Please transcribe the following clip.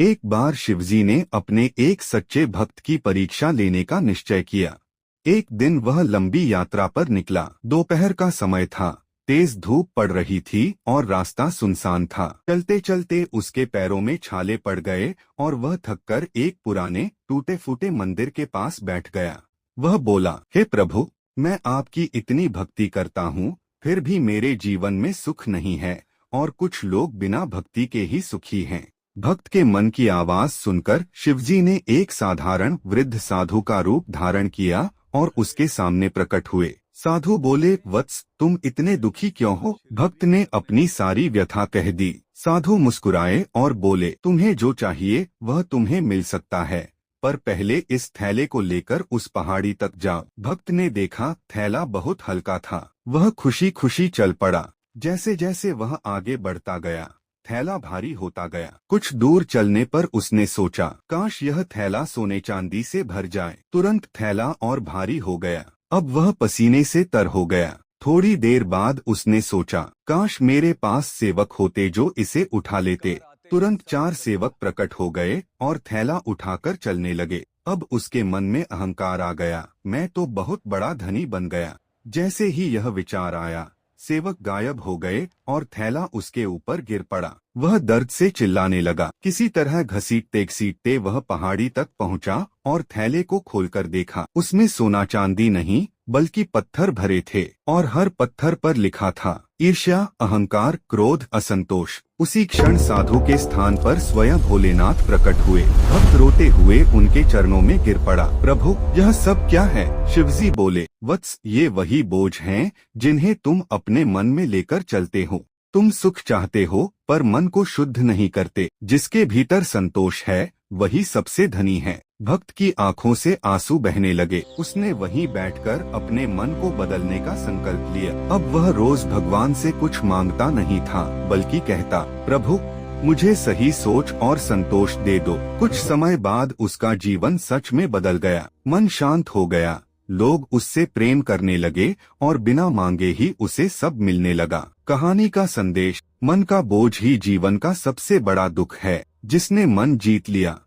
एक बार शिवजी ने अपने एक सच्चे भक्त की परीक्षा लेने का निश्चय किया। एक दिन वह लंबी यात्रा पर निकला। दोपहर का समय था, तेज धूप पड़ रही थी और रास्ता सुनसान था। चलते चलते उसके पैरों में छाले पड़ गए और वह थककर एक पुराने टूटे फूटे मंदिर के पास बैठ गया। वह बोला, हे प्रभु, मैं आपकी इतनी भक्ति करता हूँ, फिर भी मेरे जीवन में सुख नहीं है और कुछ लोग बिना भक्ति के ही सुखी हैं। भक्त के मन की आवाज सुनकर शिवजी ने एक साधारण वृद्ध साधु का रूप धारण किया और उसके सामने प्रकट हुए। साधु बोले, वत्स, तुम इतने दुखी क्यों हो? भक्त ने अपनी सारी व्यथा कह दी। साधु मुस्कुराए और बोले, तुम्हें जो चाहिए वह तुम्हें मिल सकता है, पर पहले इस थैले को लेकर उस पहाड़ी तक जाओ। भक्त ने देखा थैला बहुत हल्का था। वह खुशी खुशी चल पड़ा। जैसे जैसे वह आगे बढ़ता गया, थैला भारी होता गया। कुछ दूर चलने पर उसने सोचा, काश यह थैला सोने चांदी से भर जाए। तुरंत थैला और भारी हो गया। अब वह पसीने से तर हो गया। थोड़ी देर बाद उसने सोचा, काश मेरे पास सेवक होते जो इसे उठा लेते। तुरंत 4 सेवक प्रकट हो गए और थैला उठाकर चलने लगे। अब उसके मन में अहंकार आ गया, मैं तो बहुत बड़ा धनी बन गया। जैसे ही यह विचार आया, सेवक गायब हो गए और थैला उसके ऊपर गिर पड़ा। वह दर्द से चिल्लाने लगा। किसी तरह घसीटते घसीटते वह पहाड़ी तक पहुंचा और थैले को खोलकर देखा। उसमें सोना चांदी नहीं बल्कि पत्थर भरे थे और हर पत्थर पर लिखा था, ईर्ष्या, अहंकार, क्रोध, असंतोष। उसी क्षण साधु के स्थान पर स्वयं भोलेनाथ प्रकट हुए। भक्त रोते हुए उनके चरणों में गिर पड़ा। प्रभु, यह सब क्या है? शिवजी बोले, वत्स, ये वही बोझ हैं जिन्हें तुम अपने मन में लेकर चलते हो। तुम सुख चाहते हो पर मन को शुद्ध नहीं करते। जिसके भीतर संतोष है वही सबसे धनी है। भक्त की आंखों से आंसू बहने लगे। उसने वहीं बैठकर अपने मन को बदलने का संकल्प लिया। अब वह रोज भगवान से कुछ मांगता नहीं था, बल्कि कहता, प्रभु, मुझे सही सोच और संतोष दे दो। कुछ समय बाद उसका जीवन सच में बदल गया। मन शांत हो गया। लोग उससे प्रेम करने लगे और बिना मांगे ही उसे सब मिलने लगा। कहानी का संदेश, मन का बोझ ही जीवन का सबसे बड़ा दुख है। जिसने मन जीत लिया